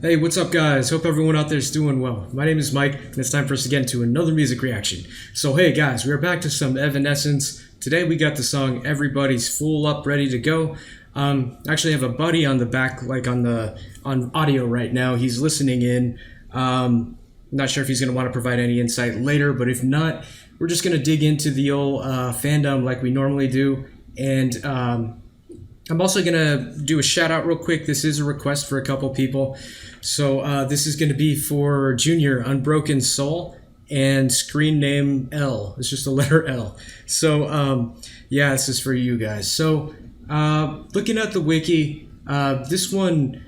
Hey, what's up, guys? Hope everyone out there is doing well. My name is Mike, and it's time for us to get into another music reaction. So, hey, guys, we're back to some Evanescence. Today, we got the song "Everybody's Full Up, Ready to Go." Actually, I have a buddy on the back, like on audio right now. He's listening in. Not sure if he's going to want to provide any insight later, but if not, we're just going to dig into the old fandom like we normally do, and I'm also going to do a shout out real quick. This is a request for a couple people. So this is going to be for Junior, Unbroken Soul, and screen name L. It's just the letter L. So yeah, this is for you guys. So looking at the wiki, this one,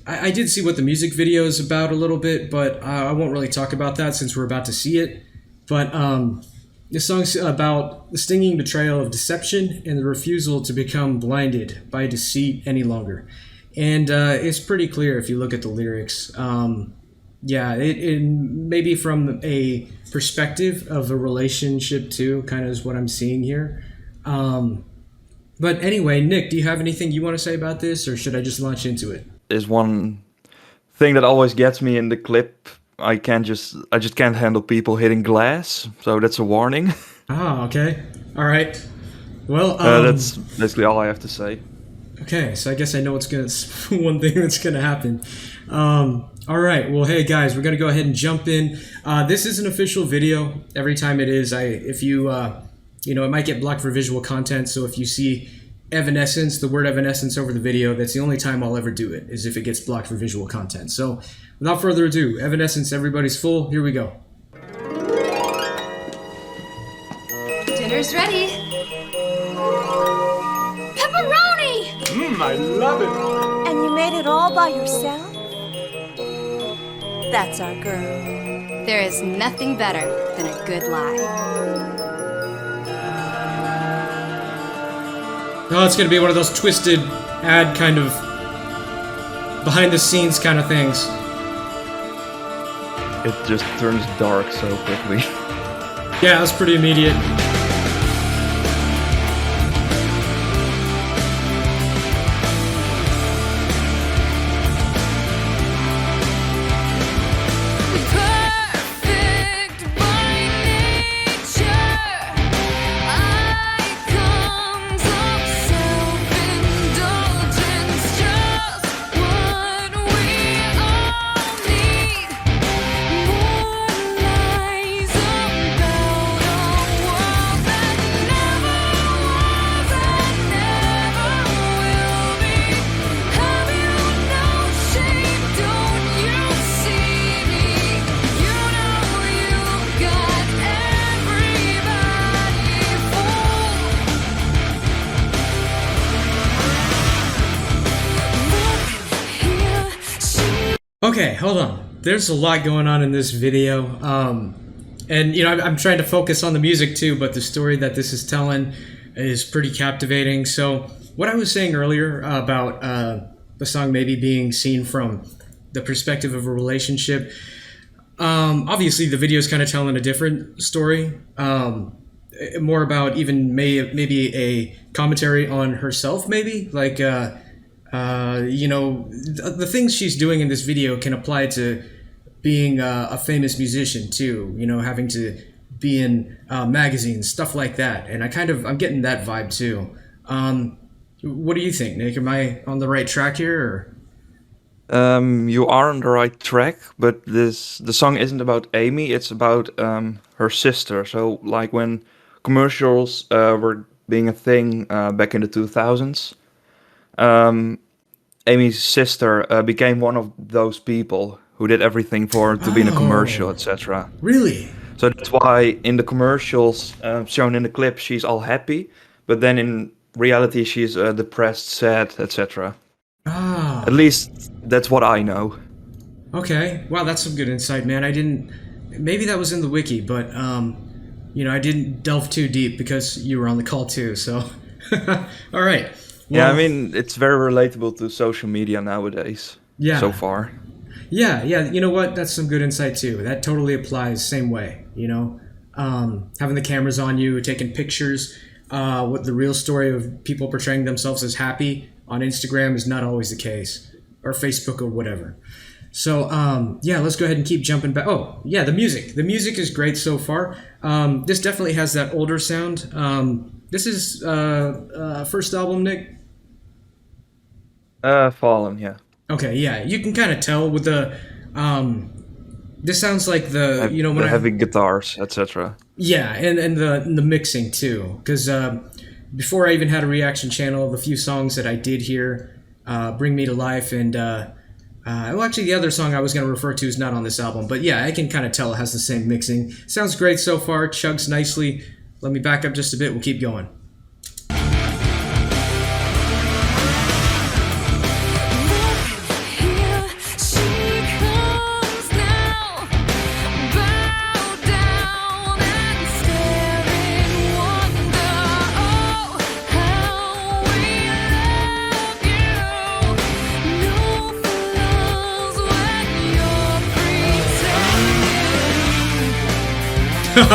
I did see what the music video is about a little bit, but I won't really talk about that since we're about to see it. But this song's about the stinging betrayal of deception and the refusal to become blinded by deceit any longer. And it's pretty clear if you look at the lyrics. Yeah, it maybe from a perspective of a relationship too, kind of is what I'm seeing here. But anyway, Nick, do you have anything you want to say about this, or should I just launch into it? Is one thing that always gets me in the clip. I just can't handle people hitting glass, so that's a warning. Ah, okay. All right. Well, that's basically all I have to say. Okay, so I guess I know what's one thing that's gonna happen. All right. Well, hey guys, we're gonna go ahead and jump in. This is an official video. Every time it is, if you it might get blocked for visual content. So if you see Evanescence, the word Evanescence over the video, that's the only time I'll ever do it, is if it gets blocked for visual content. So without further ado, Evanescence, Everybody's Full. Here we go. Dinner's ready. Pepperoni! I love it. And you made it all by yourself? That's our girl. There is nothing better than a good lie. Oh, it's gonna be one of those twisted ad kind of behind the scenes kind of things. It just turns dark so quickly. Yeah, that's pretty immediate. Okay, hold on. There's a lot going on in this video. And, I'm trying to focus on the music too, but the story that this is telling is pretty captivating. So, what I was saying earlier about the song maybe being seen from the perspective of a relationship, obviously the video is kind of telling a different story. More about even maybe a commentary on herself, maybe. Like, the things she's doing in this video can apply to being a famous musician too, having to be in magazines, stuff like that. And I'm getting that vibe too. What do you think, Nick? Am I on the right track here? Or? You are on the right track, but the song isn't about Amy, it's about her sister. So like when commercials were being a thing back in the 2000s, Amy's sister became one of those people who did everything for her to be in a commercial, etc. Really? So that's why in the commercials shown in the clip, she's all happy, but then in reality, she's depressed, sad, etc. Ah. At least that's what I know. Okay. Wow, that's some good insight, man. Maybe that was in the wiki, but I didn't delve too deep because you were on the call too. So, all right. Well, yeah, I mean, it's very relatable to social media nowadays. Yeah. So far. Yeah. You know what? That's some good insight too. That totally applies same way. Having the cameras on you, taking pictures. What the real story of people portraying themselves as happy on Instagram is not always the case, or Facebook or whatever. So yeah, let's go ahead and keep jumping back. Oh yeah, the music. The music is great so far. This definitely has that older sound. This is first album, Nick. Fallen, yeah. Okay, yeah, you can kind of tell with the. This sounds like the when The heavy guitars, etc. Yeah, and the mixing too, because before I even had a reaction channel, the few songs that I did hear, "Bring Me to Life" and well, actually, the other song I was going to refer to is not on this album, but yeah, I can kind of tell it has the same mixing. Sounds great so far, chugs nicely. Let me back up just a bit. We'll keep going. Oh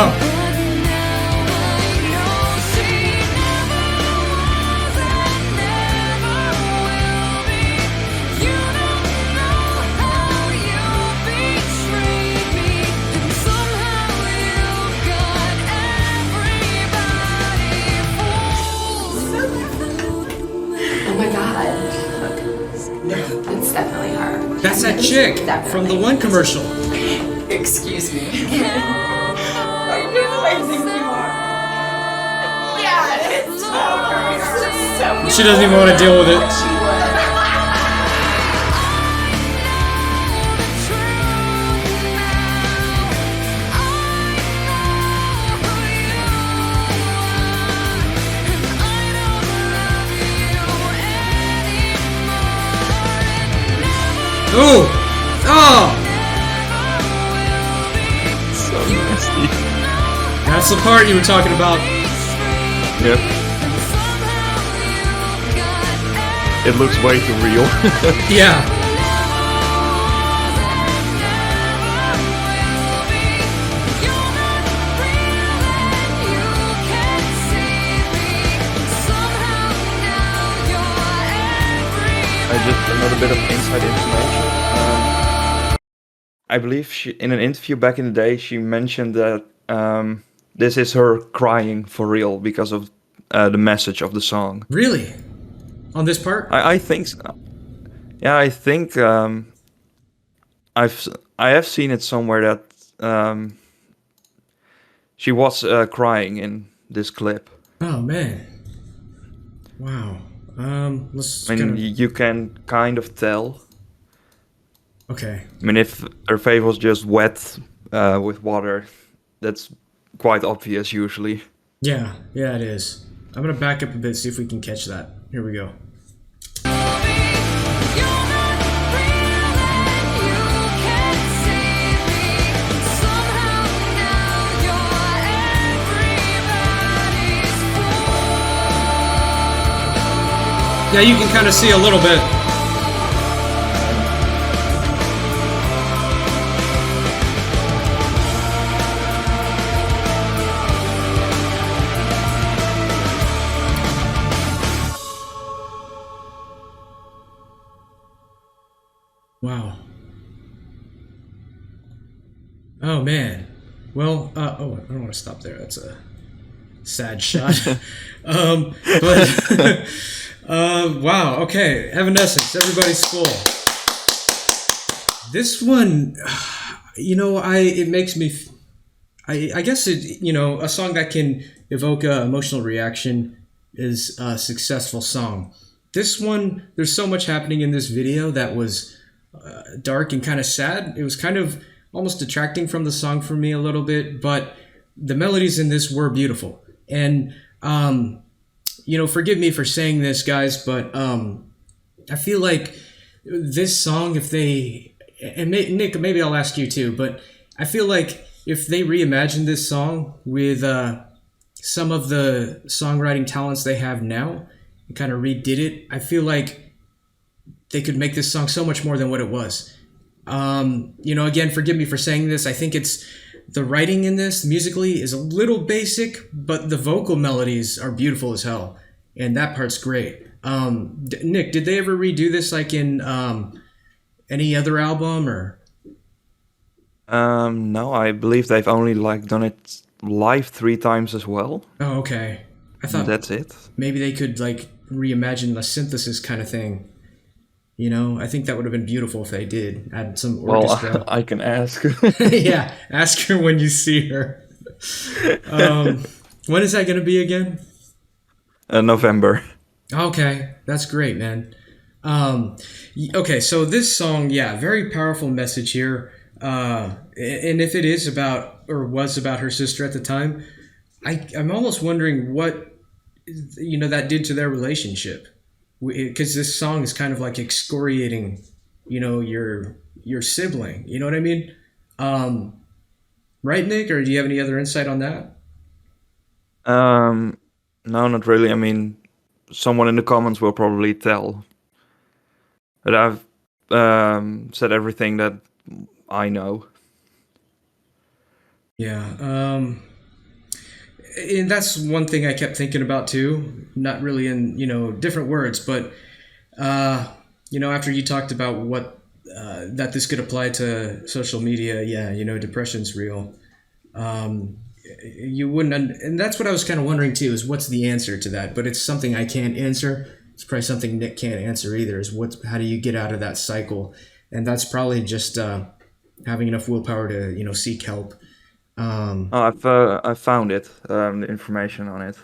my god. It's definitely her. That's that chick from the one commercial. Excuse me. I know, I think you are. Yeah, it's so She doesn't even want to deal with it. Ooh! Oh! So nasty. That's the part you were talking about. Yep. It looks way too real. Yeah. Just another bit of inside information. I believe in an interview back in the day, she mentioned that this is her crying for real because of the message of the song. Really? On this part? I think so. Yeah, I think I have seen it somewhere that she was crying in this clip. Oh man. Wow. Let's I mean, kinda... you can kind of tell. Okay. I mean, if her face was just wet with water, that's quite obvious usually. Yeah, it is. I'm gonna back up a bit, see if we can catch that. Here we go. Yeah, you can kind of see a little bit. Wow. Oh man. Well, oh, I don't want to stop there. That's a sad shot. But wow. Okay, Evanescence. Everybody's full. This one, it makes me. I guess it. A song that can evoke an emotional reaction is a successful song. This one, there's so much happening in this video that was dark and kind of sad. It was kind of almost detracting from the song for me a little bit, but the melodies in this were beautiful. And forgive me for saying this, guys, but I feel like this song, if they, and Nick, maybe I'll ask you too, but I feel like if they reimagined this song with some of the songwriting talents they have now and kind of redid it, I feel like they could make this song so much more than what it was. Again, forgive me for saying this. I think it's the writing in this musically is a little basic, but the vocal melodies are beautiful as hell. And that part's great. Nick, did they ever redo this like in Any other album or? No, I believe they've only like done it live 3 times as well. Oh, okay. I thought That's it. maybe they could like reimagine a synthesis kind of thing. You know, I think that would have been beautiful if they did add some orchestra. Well, I can ask. Yeah, ask her when you see her. When is that going to be again? November. Okay, that's great, man. Okay, so this song, yeah, very powerful message here. And if it is about or was about her sister at the time, I'm almost wondering what that did to their relationship, because this song is kind of like excoriating, your sibling. You know what I mean? Right, Nick? Or do you have any other insight on that? No, not really. I mean, someone in the comments will probably tell. But I've said everything that I know. Yeah. And that's one thing I kept thinking about too. Not really in different words, but after you talked about what that this could apply to social media, yeah, depression's real. You wouldn't, and that's what I was kind of wondering too. Is what's the answer to that? But it's something I can't answer. It's probably something Nick can't answer either. Is how do you get out of that cycle? And that's probably just having enough willpower to seek help. I found it. The information on it.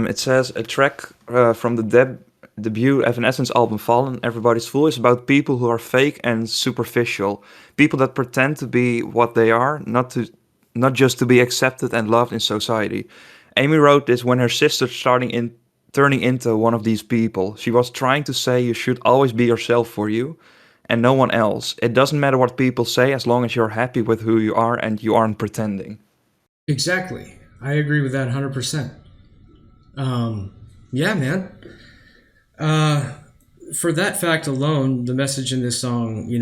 It says a track from the debut Evanescence album Fallen, Everybody's Fool, is about people who are fake and superficial. People that pretend to be what they are, not just to be accepted and loved in society. Amy wrote this when her sister turning into one of these people. She was trying to say you should always be yourself for you and no one else. It doesn't matter what people say as long as you're happy with who you are and you aren't pretending. Exactly. I agree with that 100%. Yeah, man. For that fact alone, the message in this song,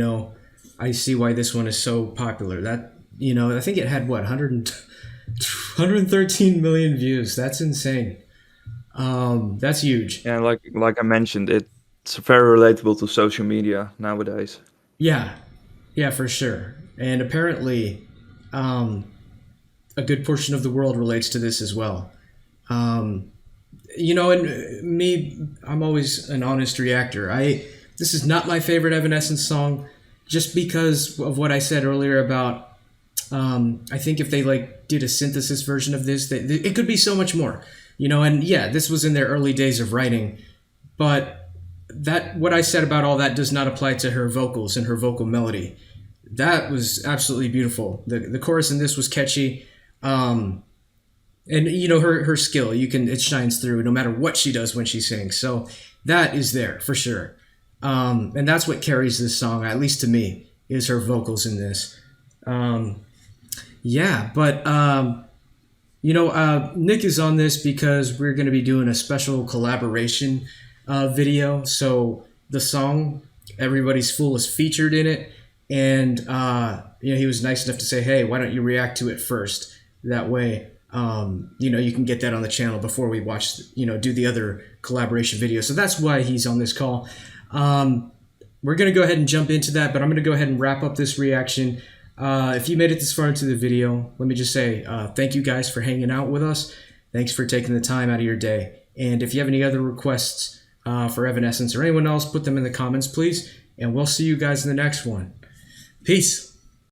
I see why this one is so popular. That, I think it had 113 million views. That's insane. That's huge. Yeah, like I mentioned, it's very relatable to social media nowadays. Yeah, for sure. And apparently, a good portion of the world relates to this as well. And me, I'm always an honest reactor. This is not my favorite Evanescence song, just because of what I said earlier about. I think if they did a synthesis version of this, it could be so much more. And yeah, this was in their early days of writing, but what I said about all that does not apply to her vocals and her vocal melody. That was absolutely beautiful. The chorus in this was catchy. And her skill, it shines through no matter what she does when she sings. So that is there for sure. And that's what carries this song, at least to me, is her vocals in this. Nick is on this because we're going to be doing a special collaboration video. So the song Everybody's Fool is featured in it. And, he was nice enough to say, hey, why don't you react to it first? That way, you can get that on the channel before we watch, do the other collaboration video. So that's why he's on this call. We're going to go ahead and jump into that, but I'm going to go ahead and wrap up this reaction. If you made it this far into the video, let me just say thank you guys for hanging out with us. Thanks for taking the time out of your day. And if you have any other requests for Evanescence or anyone else, put them in the comments, please. And we'll see you guys in the next one. Peace.